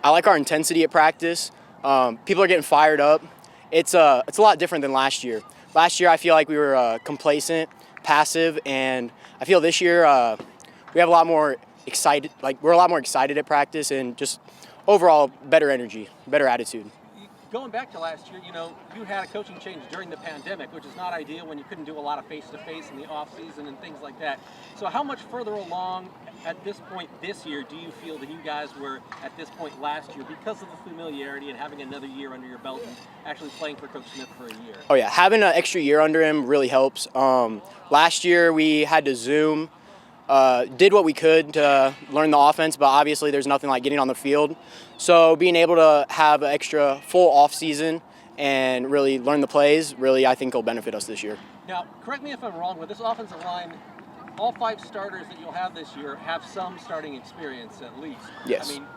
I like our intensity at practice. People are getting fired up. It's a lot different than last year. Last year, I feel like we were complacent, passive, and I feel this year we have a lot more excited. Like, we're a lot more excited at practice and just overall better energy, better attitude. Going back to last year, you had a coaching change during the pandemic, which is not ideal when you couldn't do a lot of face-to-face in the off-season and things like that. So how much further along at this point this year do you feel that you guys were at this point last year because of the familiarity and having another year under your belt and actually playing for Coach Smith for a year? Oh yeah, having an extra year under him really helps. Last year we had to Zoom. Did what we could to learn the offense, but obviously there's nothing like getting on the field. So being able to have an extra full off season and really learn the plays, really I think will benefit us this year. Now, correct me if I'm wrong, with this offensive line, all 5 starters that you'll have this year have some starting experience at least. Yes. I mean,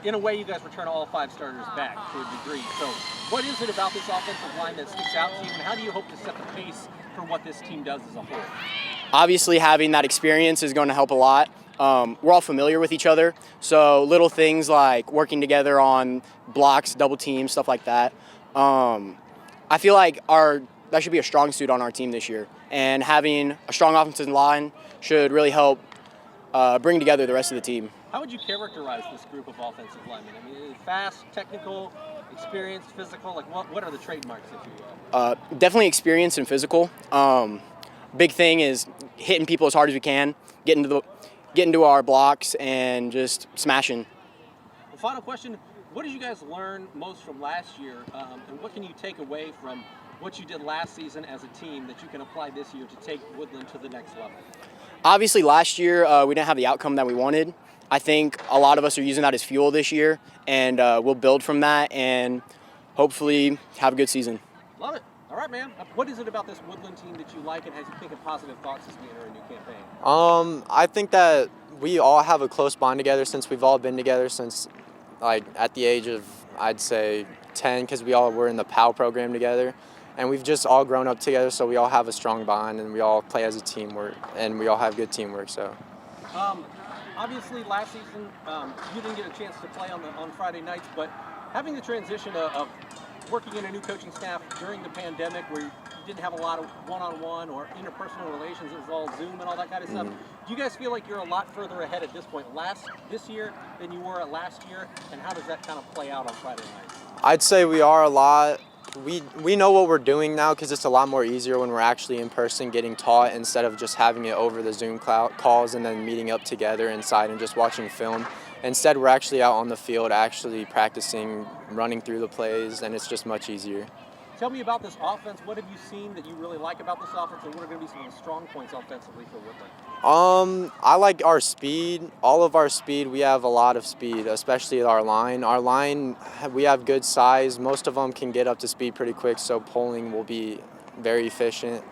in a way, you guys return all 5 starters back to a degree. So what is it about this offensive line that sticks out to you, and how do you hope to set the pace for what this team does as a whole? Obviously, having that experience is going to help a lot. We're all familiar with each other, so little things like working together on blocks, double teams, stuff like that. I feel like that should be a strong suit on our team this year, and having a strong offensive line should really help bring together the rest of the team. How would you characterize this group of offensive linemen? I mean, fast, technical, experienced, physical. Like, what are the trademarks, if you will? Definitely experience and physical. Big thing is hitting people as hard as we can, getting to our blocks, and just smashing. The final question: what did you guys learn most from last year, and what can you take away from what you did last season as a team that you can apply this year to take Woodlan to the next level? Obviously, last year we didn't have the outcome that we wanted. I think a lot of us are using that as fuel this year, and we'll build from that and hopefully have a good season. Love it. All right, man. What is it about this Woodlan team that you like and has you thinking positive thoughts as we enter a new campaign? I think that we all have a close bond together since we've all been together since, like, at the age of, I'd say, 10, because we all were in the PAL program together. And we've just all grown up together, so we all have a strong bond, and we all play as a teamwork, and we all have good teamwork. So, obviously, last season you didn't get a chance to play on Friday nights, but having the transition of working in a new coaching staff during the pandemic, where you didn't have a lot of one-on-one or interpersonal relations, it was all Zoom and all that kind of stuff. Do you guys feel like you're a lot further ahead at this point this year than you were at last year, and how does that kind of play out on Friday nights? I'd say we are a lot. We know what we're doing now because it's a lot more easier when we're actually in person getting taught instead of just having it over the Zoom calls and then meeting up together inside and just watching film. Instead, we're actually out on the field actually practicing, running through the plays, and it's just much easier. Tell me about this offense. What have you seen that you really like about this offense, and what are going to be some of the strong points offensively for Woodlan? I like our speed. All of our speed, we have a lot of speed, especially our line. Our line, we have good size. Most of them can get up to speed pretty quick, so pulling will be very efficient.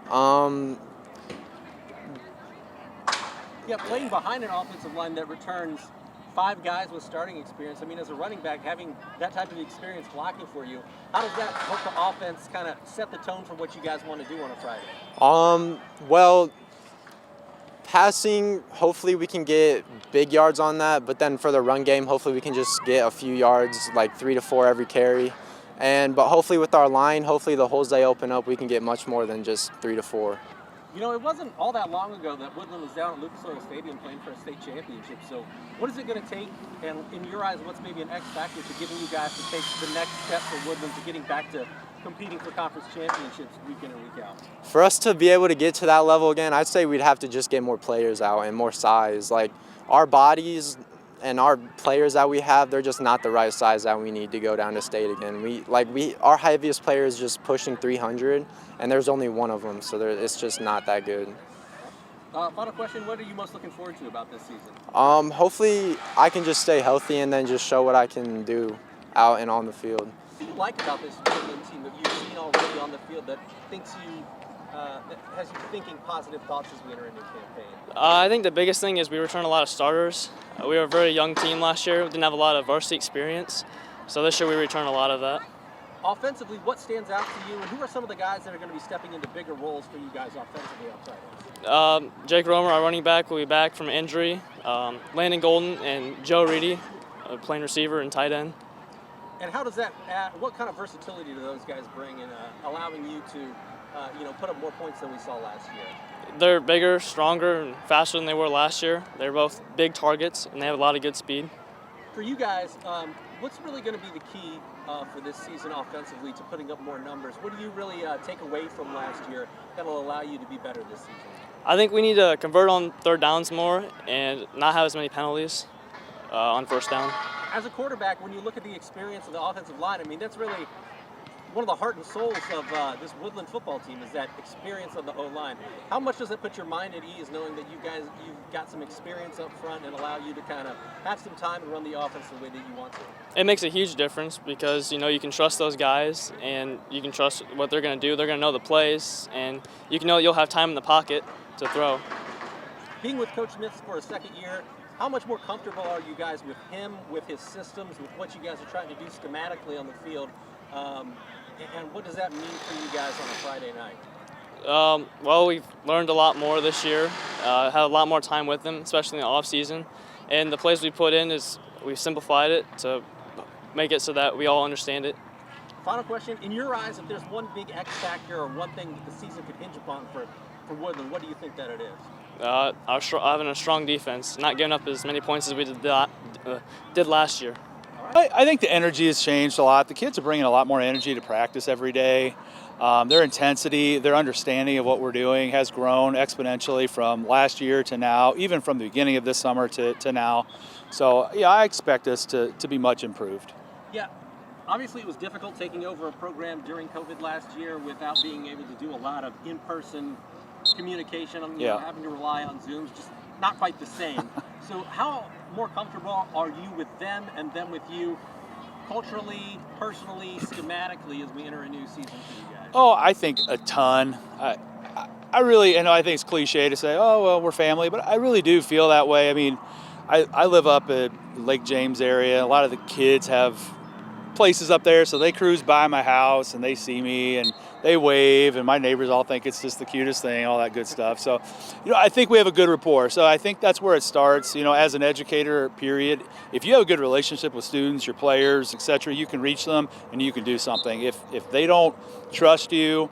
Yeah, playing behind an offensive line that returns 5 guys with starting experience. I mean, as a running back, having that type of experience blocking for you, how does that help the offense kind of set the tone for what you guys want to do on a Friday? Well, passing, hopefully we can get big yards on that, but then for the run game, hopefully we can just get a few yards, like 3 to 4 every carry. But hopefully with our line, hopefully the holes they open up, we can get much more than just 3 to 4. You know, it wasn't all that long ago that Woodlan was down at Lucas Oil Stadium playing for a state championship. So what is it going to take, and in your eyes, what's maybe an X factor to getting you guys to take the next step for Woodlan to getting back to competing for conference championships week in and week out? For us to be able to get to that level again, I'd say we'd have to just get more players out and more size. Like, our bodies and our players that we have, they're just not the right size that we need to go down to state again. Our heaviest player is just pushing 300, and there's only one of them, so it's just not that good. Final question, what are you most looking forward to about this season? Hopefully I can just stay healthy and then just show what I can do out and on the field. What do you like about this Woodlan team that you've seen already on the field that has you thinking positive thoughts as we enter a new campaign? I think the biggest thing is we return a lot of starters. We were a very young team last year. We didn't have a lot of varsity experience. So this year we return a lot of that. Offensively, what stands out to you, and who are some of the guys that are going to be stepping into bigger roles for you guys offensively outside? Jake Roemer, our running back, will be back from injury. Landon Golden and Joe Reedy playing receiver and tight end. And how does that add, what kind of versatility do those guys bring in allowing you to, put up more points than we saw last year? They're bigger, stronger, and faster than they were last year. They're both big targets, and they have a lot of good speed. For you guys, what's really going to be the key for this season offensively to putting up more numbers? What do you really take away from last year that will allow you to be better this season? I think we need to convert on third downs more and not have as many penalties on first down. As a quarterback, when you look at the experience of the offensive line, I mean, that's really one of the heart and souls of this Woodland football team is that experience on the O-line. How much does it put your mind at ease knowing that you've got some experience up front and allow you to kind of have some time to run the offense the way that you want to? It makes a huge difference because, you can trust those guys and you can trust what they're going to do. They're going to know the plays, and you can know you'll have time in the pocket to throw. Being with Coach Smith for a second year, how much more comfortable are you guys with him, with his systems, with what you guys are trying to do schematically on the field? And what does that mean for you guys on a Friday night? Well, we've learned a lot more this year, had a lot more time with them, especially in the off season. And the plays we put in we've simplified it to make it so that we all understand it. Final question, in your eyes, if there's one big X factor or one thing that the season could hinge upon for Woodland, what do you think that it is? Having a strong defense, not giving up as many points as we did last year. I think the energy has changed a lot. The kids are bringing a lot more energy to practice every day. Their intensity, their understanding of what we're doing has grown exponentially from last year to now, even from the beginning of this summer to now. So, yeah, I expect us to be much improved. Yeah, obviously it was difficult taking over a program during COVID last year without being able to do a lot of in-person communication, having to rely on Zooms, just not quite the same. So how more comfortable are you with them and them with you culturally, personally, schematically as we enter a new season for you guys? Oh, I think a ton. I really, I think it's cliche to say, oh, well, we're family, but I really do feel that way. I mean, I live up at Lake James area. A lot of the kids have places up there, so they cruise by my house and they see me and they wave, and my neighbors all think it's just the cutest thing, all that good stuff. So, I think we have a good rapport. So I think that's where it starts. As an educator, period, if you have a good relationship with students, your players, etc., you can reach them and you can do something. If they don't trust you,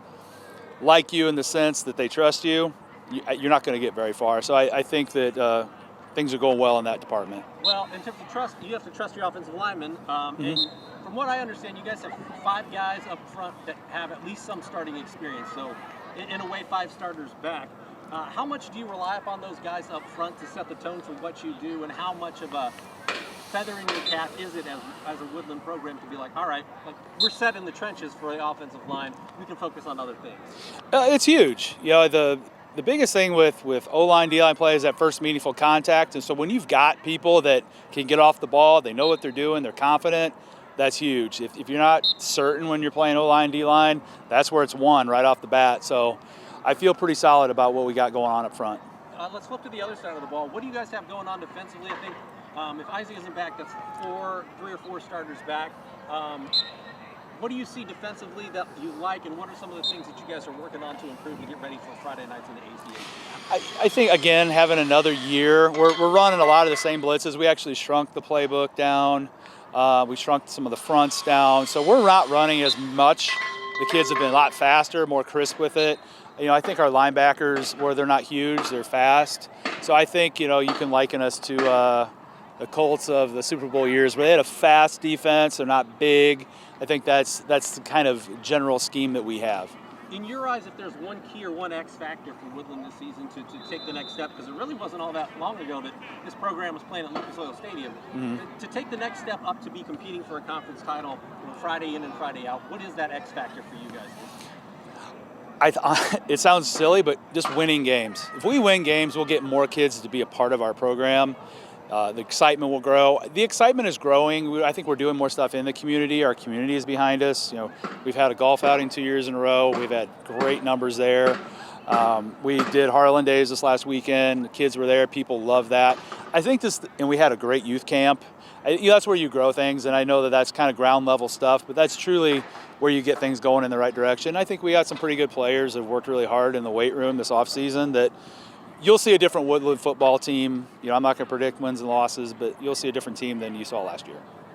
like you in the sense that they trust you, you're not going to get very far. So I think that things are going well in that department. Well, in terms of trust, you have to trust your offensive linemen. And from what I understand, you guys have 5 guys up front that have at least some starting experience. So, in a way, 5 starters back. How much do you rely upon those guys up front to set the tone for what you do, and how much of a feather in your cap is it as a Woodland program to be like, all right, we're set in the trenches for the offensive line. We can focus on other things. It's huge. The biggest thing with O-line, D-line play is that first meaningful contact. And so when you've got people that can get off the ball, they know what they're doing, they're confident, that's huge. If you're not certain when you're playing O-line, D-line, that's where it's won right off the bat. So I feel pretty solid about what we got going on up front. Let's flip to the other side of the ball. What do you guys have going on defensively? I think if Isaac isn't back, that's 3 or 4 starters back. What do you see defensively that you like, and what are some of the things that you guys are working on to improve to get ready for Friday nights in the ACA? I think, again, having another year, we're running a lot of the same blitzes. We actually shrunk the playbook down. We shrunk some of the fronts down. So we're not running as much. The kids have been a lot faster, more crisp with it. I think our linebackers, where they're not huge, they're fast. So I think, you can liken us to the Colts of the Super Bowl years, where they had a fast defense. They're not big. I think that's the kind of general scheme that we have. In your eyes, if there's one key or one X factor for Woodland this season to take the next step, because it really wasn't all that long ago that this program was playing at Lucas Oil Stadium, to take the next step up to be competing for a conference title Friday in and Friday out, what is that X factor for you guys? It sounds silly, but just winning games. If we win games, we'll get more kids to be a part of our program. The excitement will grow. The excitement is growing. I think we're doing more stuff in the community. Our community is behind us. We've had a golf outing 2 years in a row. We've had great numbers there. We did Harlan Days this last weekend. The kids were there. People love that. I think and we had a great youth camp. That's where you grow things, and I know that that's kind of ground level stuff, but that's truly where you get things going in the right direction. I think we got some pretty good players that have worked really hard in the weight room this offseason that you'll see a different Woodland football team. I'm not going to predict wins and losses, but you'll see a different team than you saw last year.